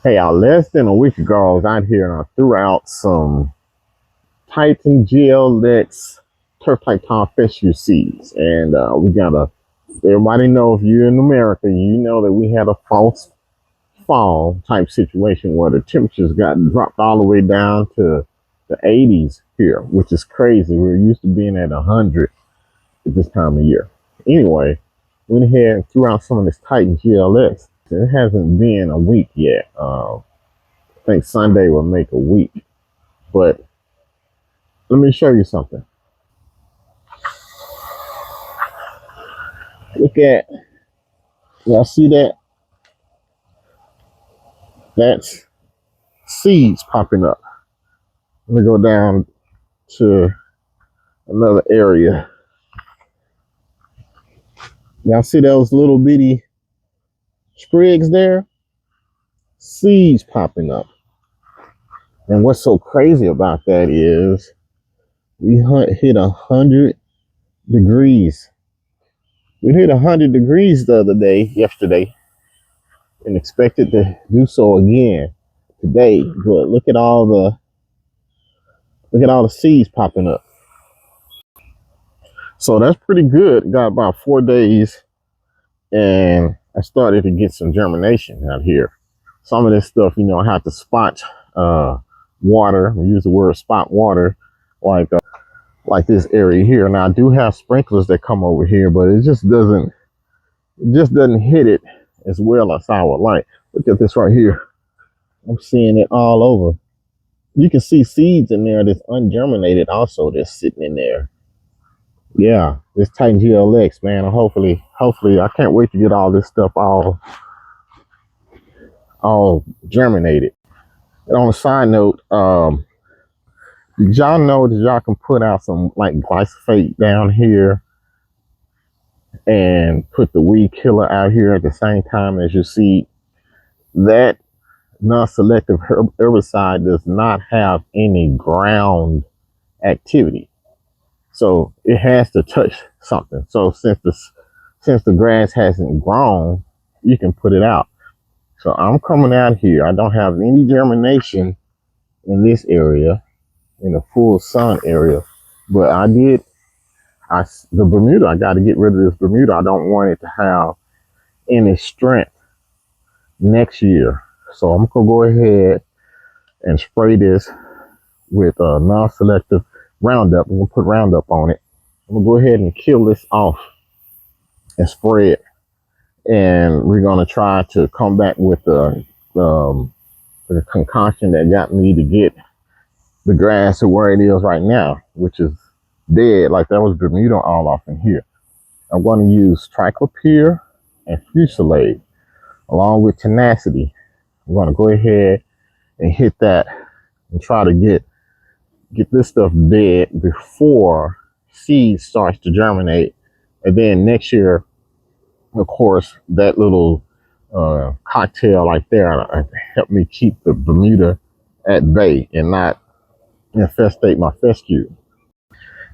Hey, less than a week ago, I was out here and I threw out some Titan GLX turf type top fescue seeds. And we got everybody know if you're in America, you know that we had a false fall type situation where the temperatures got dropped all the way down to the 80s here, which is crazy. We're used to being at 100 at this time of year. Anyway, went ahead and threw out some of this Titan GLX. It hasn't been a week yet. I think Sunday will make a week. But let me show you something. Look at, y'all see that? That's seeds popping up. Let me go down to another area. Y'all see those little bitty sprigs there? Seeds popping up. And what's so crazy about that is we hit 100 degrees. We hit 100 degrees the other day, yesterday, and expected to do so again today. But look at all the seeds popping up. So that's pretty good. Got about 4 days, and I started to get some germination out here. Some of this stuff, I have to spot water. We use the word spot water, like this area here. Now I do have sprinklers that come over here, but it just doesn't hit it as well as I would like. Look at this right here. I'm seeing it all over. You can see seeds in there that's ungerminated also that's sitting in there. Yeah, this Titan GLX, man. Hopefully, I can't wait to get all this stuff all germinated. And on a side note, did y'all know that y'all can put out some like glyphosate down here and put the weed killer out here at the same time as your seed? That non-selective herbicide does not have any ground activity, so it has to touch something. So since the grass hasn't grown, you can put it out. So I'm coming out here. I don't have any germination in this area, in the full sun area, but the Bermuda, I got to get rid of this Bermuda. I don't want it to have any strength next year. So I'm gonna go ahead and spray this with a non-selective Roundup. I'm gonna put Roundup on it. I'm gonna go ahead and kill this off and spray it. And we're gonna try to come back with the concoction that got me to get the grass to where it is right now, which is dead. Like that was Bermuda all off in here. I'm going to use triclopyr and fusilade along with tenacity. I'm going to go ahead and hit that and try to get this stuff dead before seed starts to germinate. And then next year, of course, that little cocktail right there helped me keep the Bermuda at bay and not infestate my fescue.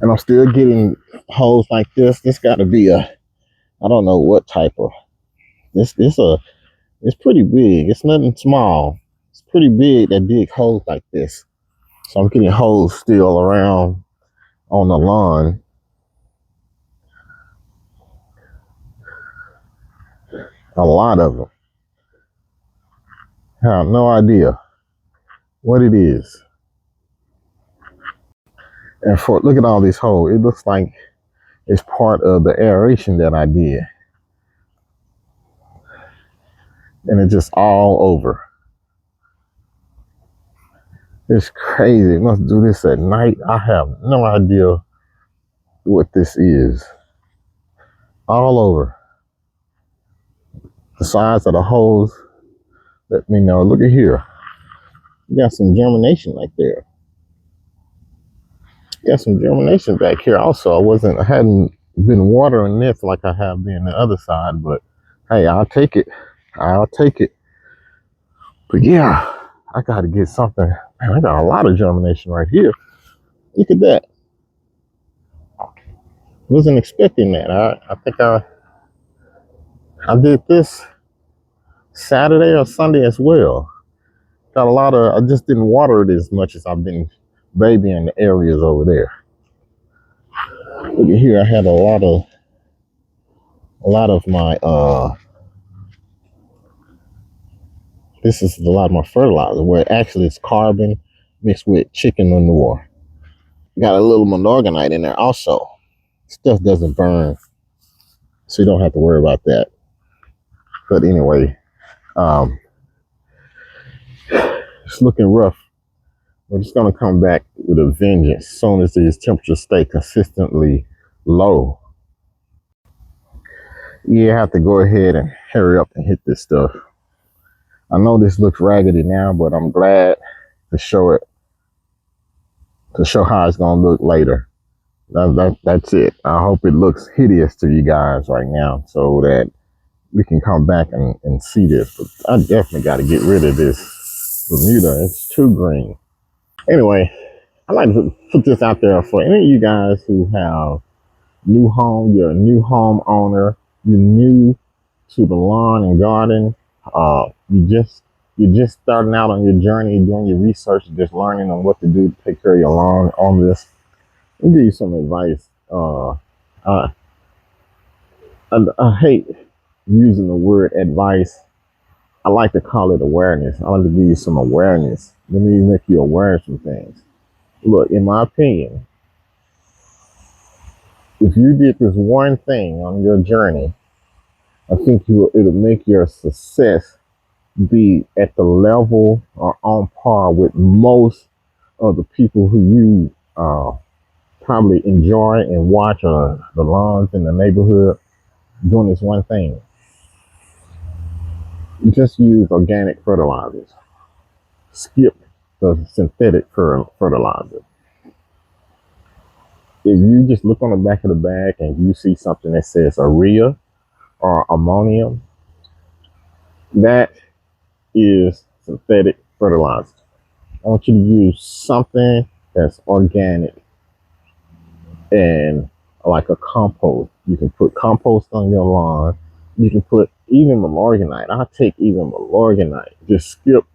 And I'm still getting holes like this. This got to be I don't know what type of, it's pretty big. It's nothing small. It's pretty big that dig holes like this. So I'm getting holes still around on the lawn. A lot of them. I have no idea what it is. And look at all these holes. It looks like it's part of the aeration that I did. And it's just all over. It's crazy. It must do this at night. I have no idea what this is. All over. The size of the holes let me know. Look at here. You got some germination right there. Got some germination back here also. I hadn't been watering this like I have been the other side, but hey, I'll take it. But yeah, I gotta get something. Man, I got a lot of germination right here. Look at that. Wasn't expecting that. I think I did this Saturday or Sunday as well. Got a lot of, I just didn't water it as much as I've been babying the areas over there. Look at here, I had a lot of my this is a lot of my fertilizer where actually it's carbon mixed with chicken manure. Got a little monorganite in there also. Stuff doesn't burn, so you don't have to worry about that. But anyway, um, it's looking rough. We're just gonna come back with a vengeance as soon as these temperatures stay consistently low. You have to go ahead and hurry up and hit this stuff. I know this looks raggedy now, but I'm glad to show it, to show how it's gonna look later. That's it. I hope it looks hideous to you guys right now so that we can come back and see this. But I definitely got to get rid of this Bermuda. It's too green. Anyway, I'd like to put this out there for any of you guys who have new home, you're a new home owner, you're new to the lawn and garden, you're just starting out on your journey, doing your research, just learning on what to do to take care of your lawn on this. I'll give you some advice. I, I hate using the word advice. I like to call it awareness. I like to give you some awareness. Let me make you aware of some things. Look, in my opinion, if you did this one thing on your journey, I think it'll make your success be at the level or on par with most of the people who you probably enjoy and watch the lawns in the neighborhood doing this one thing. Just use organic fertilizers. Skip the synthetic fertilizer. If you just look on the back of the bag and you see something that says urea or ammonium, that is synthetic fertilizer. I want you to use something that's organic and like a compost. You can put compost on your lawn. You can put even Milorganite. I'll take even Milorganite. Just go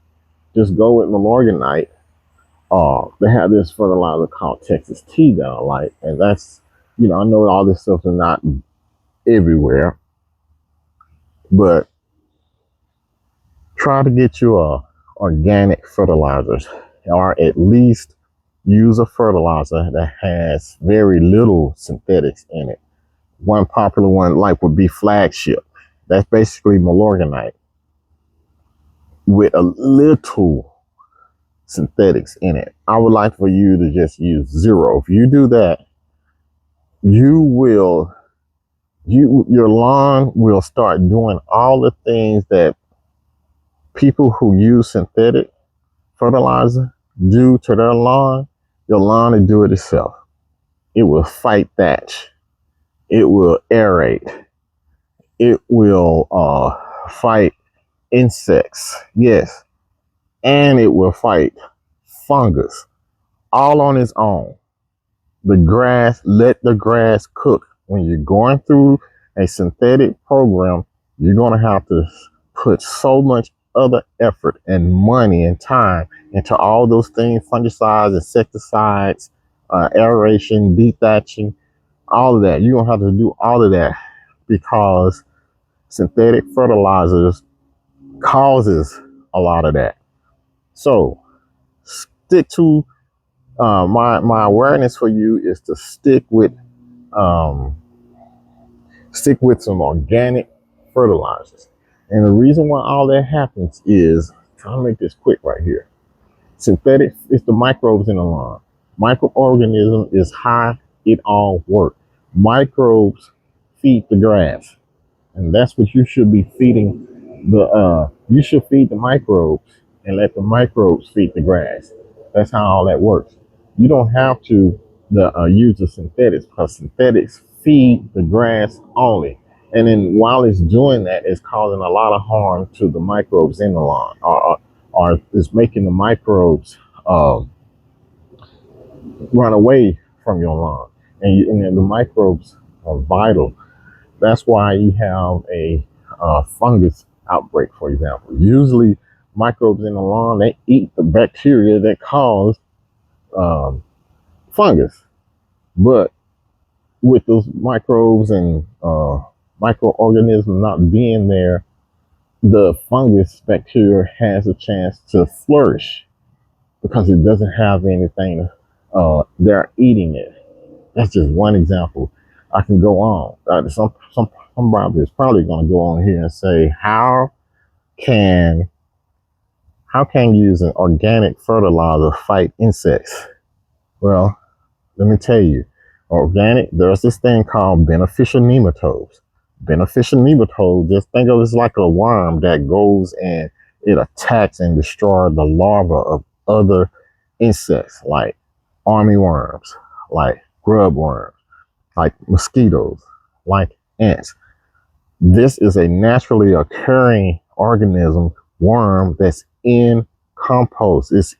with Milorganite. They have this fertilizer called Texas Tea that I like, and that's, I know all this stuff is not everywhere, but try to get you organic fertilizers, or at least use a fertilizer that has very little synthetics in it. One popular one would be Flagship. That's basically Milorganite with a little synthetics in it. I would like for you to just use zero. If you do that, your lawn will start doing all the things that people who use synthetic fertilizer do to their lawn. Your lawn will do it itself. It will fight thatch. It will aerate. It will fight insects. Yes. And it will fight fungus all on its own. Let the grass cook. When you're going through a synthetic program, you're going to have to put so much other effort and money and time into all those things, fungicides, insecticides, aeration, dethatching, all of that. You're going to have to do all of that because synthetic fertilizers causes a lot of that. So stick to my awareness for you is to stick with some organic fertilizers. And the reason why all that happens is, trying to make this quick right here. Synthetic is the microbes in the lawn. Microorganism is how it all works. Microbes feed the grass. And that's what you should be feeding you should feed the microbes and let the microbes feed the grass. That's how all that works. You don't have to use the synthetics because synthetics feed the grass only. And then while it's doing that, it's causing a lot of harm to the microbes in the lawn, or it's making the microbes run away from your lawn. And then the microbes are vital. That's why you have a fungus outbreak, for example. Usually microbes in the lawn. They eat the bacteria that cause um, fungus. But with those microbes and microorganisms not being there, the fungus bacteria has a chance to flourish because it doesn't have anything. They're eating it. That's just one example. I can go on. Somebody is probably going to go on here and say, can how can you use an organic fertilizer fight insects? Well, let me tell you, organic, there's this thing called beneficial nematodes. Beneficial nematode, just think of it as like a worm that goes and it attacks and destroys the larvae of other insects like army worms, like grub worms, like mosquitoes, like ants. This is a naturally occurring organism, worm that's in compost. It's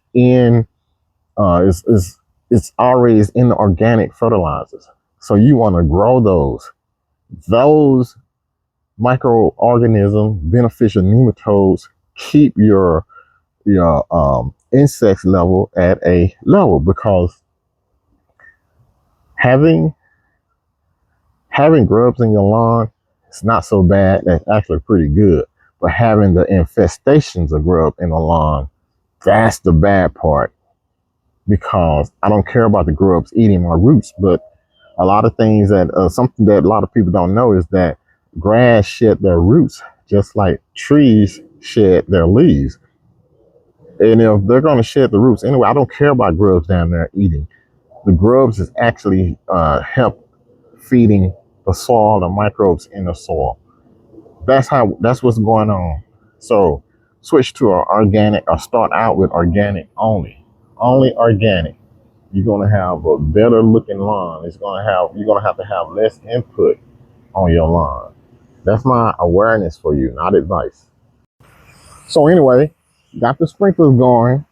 always in the organic fertilizers. So you want to grow those microorganisms, beneficial nematodes, keep your insects level at a level, because having grubs in your lawn, it's not so bad. That's actually pretty good. But having the infestations of grub in the lawn, that's the bad part, because I don't care about the grubs eating my roots, but a lot of things that something that a lot of people don't know is that grass shed their roots just like trees shed their leaves. And if they're going to shed the roots anyway, I don't care about grubs down there eating. The grubs is actually help feeding the soil, the microbes in the soil. That's what's going on. So switch to an organic, or start out with organic only organic. You're going to have a better looking lawn. You're going to have less input on your lawn. That's my awareness for you, not advice. So anyway, got the sprinklers going.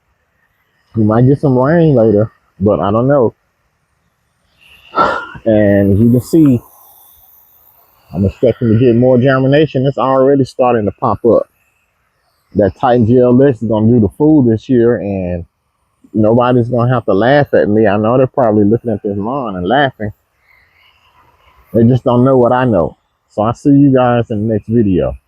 We might get some rain later, but I don't know. And as you can see, I'm expecting to get more germination. It's already starting to pop up. That Titan GLX is going to do the food this year, and nobody's going to have to laugh at me. I know they're probably looking at this lawn and laughing. They just don't know what I know. So I'll see you guys in the next video.